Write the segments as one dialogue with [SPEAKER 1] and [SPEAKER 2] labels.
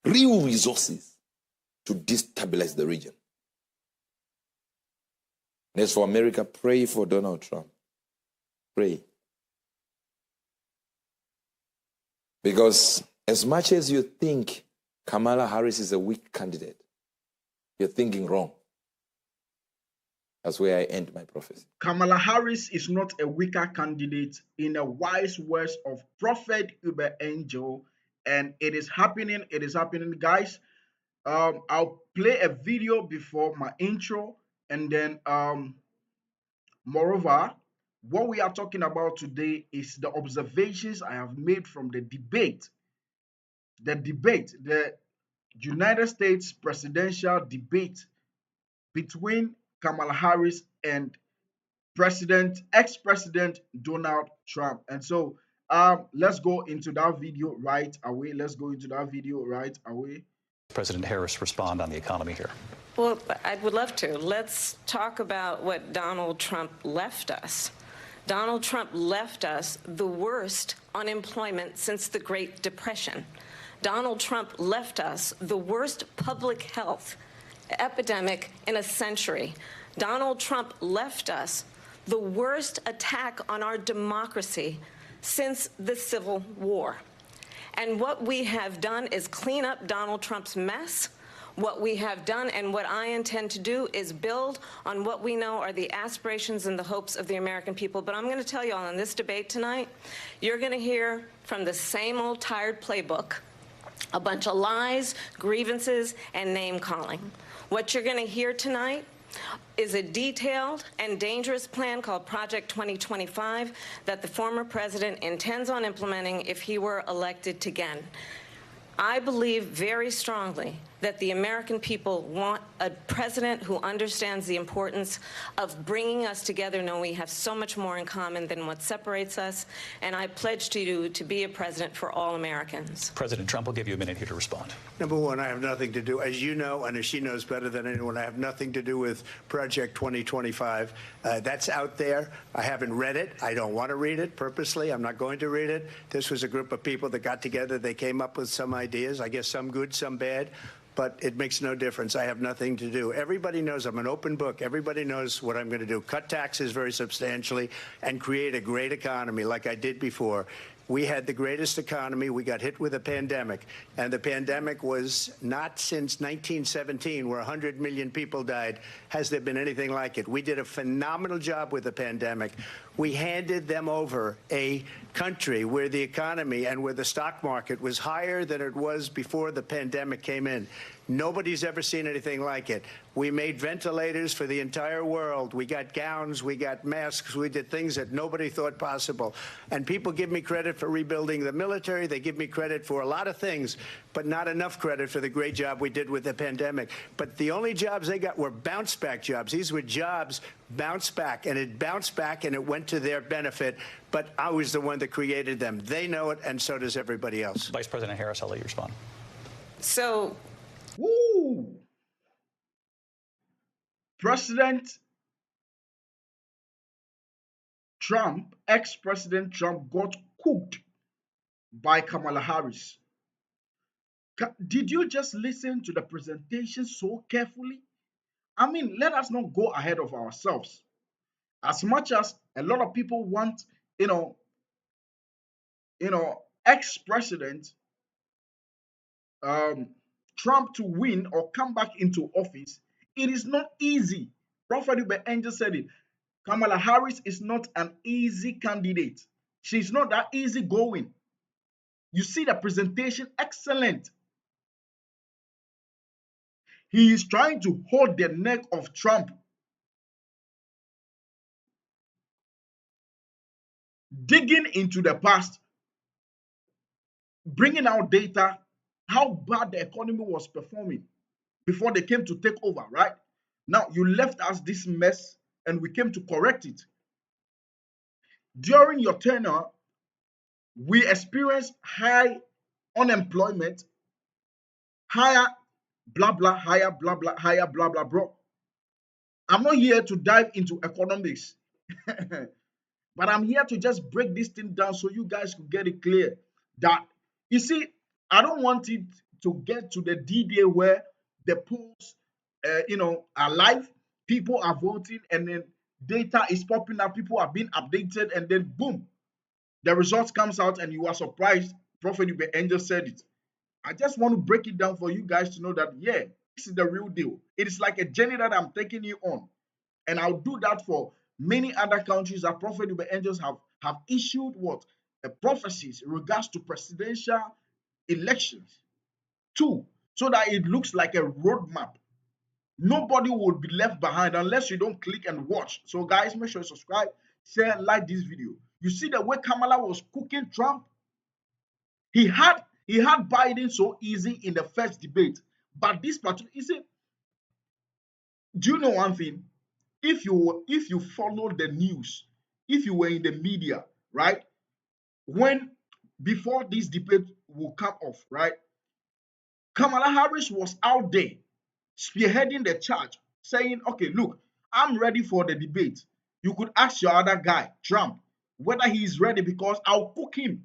[SPEAKER 1] Real resources to destabilize the region. And as for America, pray for Donald Trump. Pray. Because as much as you think Kamala Harris is a weak candidate, you're thinking wrong. That's where I end my prophecy.
[SPEAKER 2] Kamala Harris is not a weaker candidate in the wise words of Prophet Uebert Angel, and it is happening. It is happening, guys. I'll play a video before my intro, and then moreover, what we are talking about today is the observations I have made from the debate, the United States presidential debate between Kamala Harris and ex-president Donald Trump. And so let's go into that video right away.
[SPEAKER 3] President Harris respond on the economy here.
[SPEAKER 4] Well, I would love to. Let's talk about what Donald Trump left us. Donald Trump left us the worst unemployment since the Great Depression. Donald Trump left us the worst public health epidemic in a century. Donald Trump left us the worst attack on our democracy since the Civil War. And what we have done is clean up Donald Trump's mess. What we have done and what I intend to do is build on what we know are the aspirations and the hopes of the American people. But I'm going to tell you all in this debate tonight, you're going to hear from the same old tired playbook, a bunch of lies, grievances, and name-calling. What you're going to hear tonight is a detailed and dangerous plan called Project 2025 that the former president intends on implementing if he were elected again. I believe very strongly that the American people want a president who understands the importance of bringing us together, knowing we have so much more in common than what separates us. And I pledge to you to be a president for all Americans.
[SPEAKER 3] President Trump will give you a minute here to respond.
[SPEAKER 5] Number one, I have nothing to do, as you know, and as she knows better than anyone, I have nothing to do with Project 2025. That's out there. I haven't read it. I don't want to read it purposely. I'm not going to read it. This was a group of people that got together. They came up with some ideas, I guess some good, some bad. But it makes no difference. I have nothing to do. Everybody knows I'm an open book. Everybody knows what I'm going to do. Cut taxes very substantially and create a great economy like I did before. We had the greatest economy. We got hit with a pandemic. And the pandemic was not since 1917, where 100 million people died, has there been anything like it. We did a phenomenal job with the pandemic. We handed them over a country where the economy and where the stock market was higher than it was before the pandemic came in. Nobody's ever seen anything like it. We made ventilators for the entire world. We got gowns, we got masks, we did things that nobody thought possible. And people give me credit for rebuilding the military. They give me credit for a lot of things, but not enough credit for the great job we did with the pandemic. But the only jobs they got were bounce back jobs. These were jobs bounced back, and it bounced back and it went to their benefit. But I was the one that created them. They know it, and so does everybody else.
[SPEAKER 3] Vice President Harris, I'll let you respond.
[SPEAKER 4] So,
[SPEAKER 2] Woo! President Trump, ex-President Trump, got cooked by Kamala Harris. Did you just listen to the presentation so carefully? I mean, let us not go ahead of ourselves. As much as a lot of people want, ex-president Trump to win or come back into office, it is not easy. Prophet Uebert Angel said it. Kamala Harris is not an easy candidate. She's not that easy going. You see the presentation, excellent. He is trying to hold the neck of Trump. Digging into the past, bringing out data, how bad the economy was performing before they came to take over, right? Now, you left us this mess and we came to correct it. During your tenure, we experienced high unemployment, higher blah, blah, higher blah, blah, higher blah, blah, bro. I'm not here to dive into economics, but But I'm here to just break this thing down so you guys could get it clear that, you see, I don't want it to get to the D-Day where the polls, are live, people are voting, and then data is popping up, people are being updated, and then boom, the results comes out, and you are surprised. Prophet Uebert Angel said it. I just want to break it down for you guys to know that, yeah, this is the real deal. It is like a journey that I'm taking you on. And I'll do that for many other countries that Prophet Uebert Angels have issued what? Prophecies in regards to presidential elections. Two, so that it looks like a roadmap. Nobody will be left behind unless you don't click and watch. So guys, make sure you subscribe, share, like this video. You see the way Kamala was cooking Trump? He had Biden so easy in the first debate. But this particular, you see, do you know one thing? If you follow the news, if you were in the media, right, when before this debate will come off, right, Kamala Harris was out there spearheading the charge, saying, okay, look, I'm ready for the debate. You could ask your other guy, Trump, whether he's ready, because I'll cook him.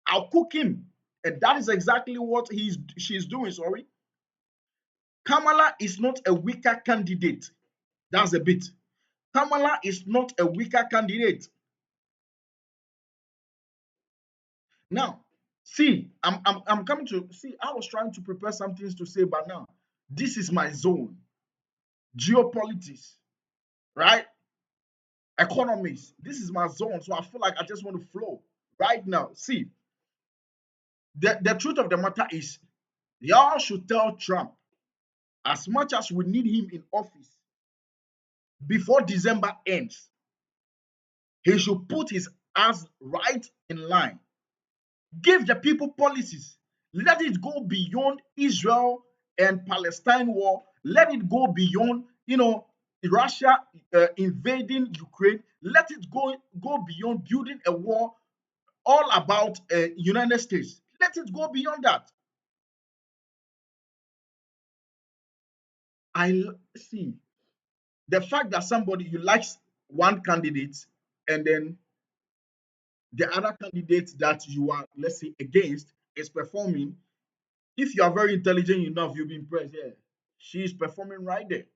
[SPEAKER 2] I'll cook him. And that is exactly what she's doing. Sorry. Kamala is not a weaker candidate. That's a bit. Kamala is not a weaker candidate. Now, see, I'm coming to see. I was trying to prepare some things to say, but now this is my zone. Geopolitics, right? Economics. This is my zone. So I feel like I just want to flow right now. See, the truth of the matter is, y'all should tell Trump, as much as we need him in office before December ends, he should put his ass right in line. Give the people policies. Let it go beyond Israel and Palestine war. Let it go beyond, Russia invading Ukraine. Let it go beyond building a war all about United States. Let it go beyond that. I see the fact that somebody you like one candidate and then the other candidate that you are, let's say, against is performing. If you are very intelligent enough, you'll be impressed. Yeah, she is performing right there.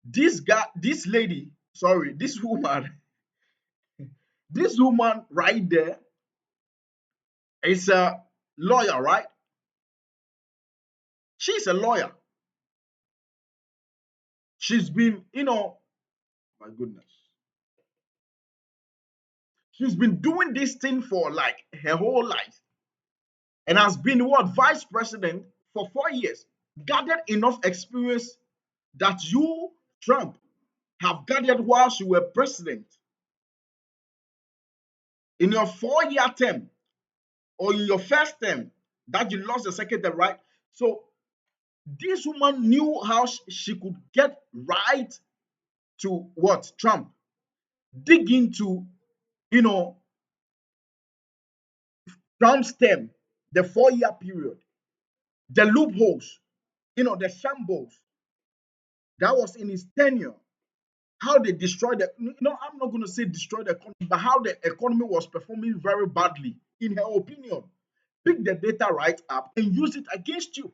[SPEAKER 2] This guy, this lady, sorry, this woman right there is a lawyer, right? She's a lawyer. She's been, my goodness, she's been doing this thing for like her whole life and has been what, vice president for 4 years. Gathered enough experience that you, Trump, have gathered whilst you were president. In your 4-year term or in your first term that you lost the second term, right? So this woman knew how she could get right to what? Trump. Dig into, Trump's term, the 4-year period, the loopholes, the shambles that was in his tenure, how they destroyed I'm not going to say destroy the economy, but how the economy was performing very badly, in her opinion. Pick the data right up and use it against you.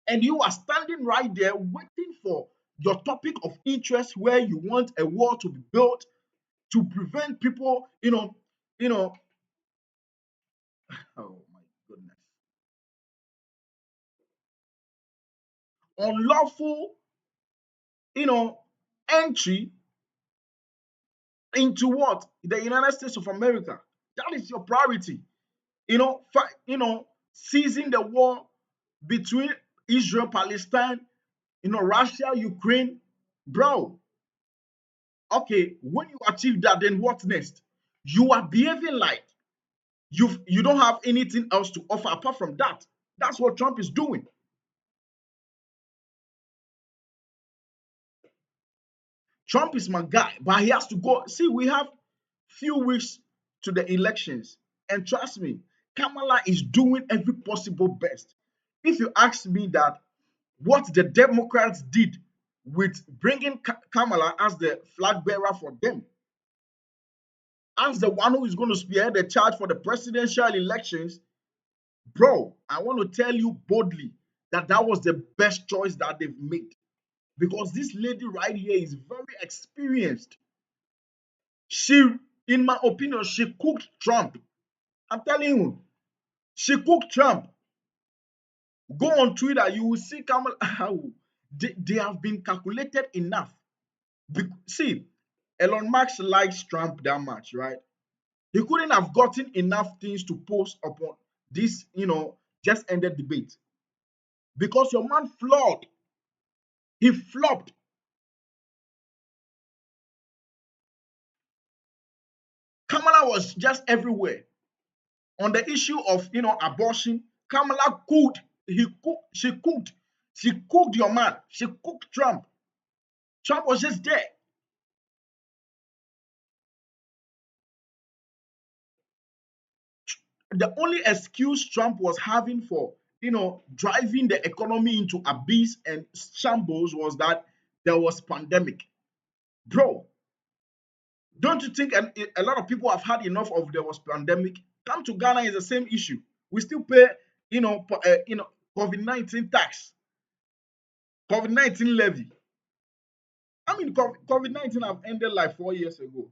[SPEAKER 2] And you are standing right there waiting for your topic of interest where you want a wall to be built to prevent people, oh my goodness, unlawful, entry into what? The United States of America. That is your priority. Seizing the war between Israel, Palestine, Russia, Ukraine. Bro, okay, when you achieve that, then what next? You are behaving like you don't have anything else to offer apart from that. That's what Trump is doing. Trump is my guy, but he has to go. See, we have few weeks to the elections, and trust me, Kamala is doing every possible best. If you ask me that what the Democrats did with bringing Kamala as the flag bearer for them, as the one who is going to spearhead the charge for the presidential elections, bro, I want to tell you boldly that that was the best choice that they've made. Because this lady right here is very experienced. She, in my opinion, she cooked Trump. I'm telling you, she cooked Trump. Go on Twitter, you will see Kamala. They have been calculated enough. See, Elon Musk likes Trump that much, right? He couldn't have gotten enough things to post upon this, just ended debate. Because your man flawed. He flopped. Kamala was just everywhere. On the issue of abortion, Kamala cooked. She cooked. She cooked your man. She cooked Trump. Trump was just there. The only excuse Trump was having for driving the economy into abyss and shambles was that there was pandemic. Bro, don't you think a lot of people have had enough of there was pandemic? Come to Ghana is the same issue. We still pay COVID-19 tax, COVID-19 levy. I mean, COVID-19 have ended like 4 years ago.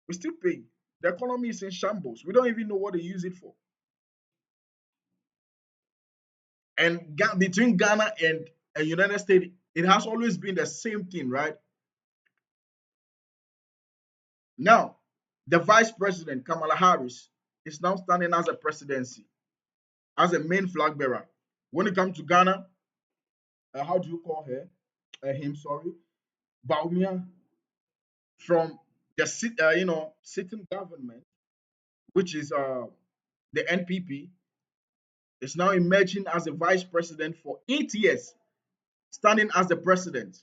[SPEAKER 2] We still pay. The economy is in shambles. We don't even know what they use it for. And between Ghana and the United States, it has always been the same thing, right? Now, the vice president, Kamala Harris, is now standing as a presidency, as a main flag bearer. When it comes to Ghana, how do you call her? Him, sorry. Baumia, from the sitting government, which is the NPP, is now emerging as a vice president for 8 years, standing as the president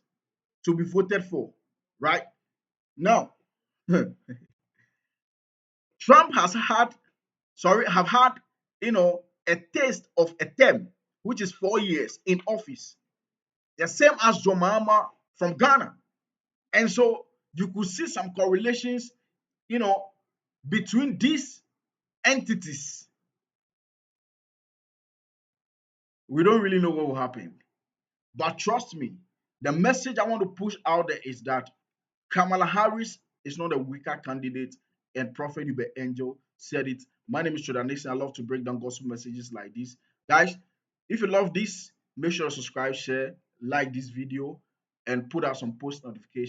[SPEAKER 2] to be voted for, right? Now, Trump have had, a taste of a term, which is 4 years in office, the same as John Mahama from Ghana. And so you could see some correlations, between these entities. We don't really know what will happen. But trust me, the message I want to push out there is that Kamala Harris is not a weaker candidate, and Prophet Uebert Angel said it. My name is Jordan Nixon. I love to break down gospel messages like this. Guys, if you love this, make sure to subscribe, share, like this video, and put out some post notifications.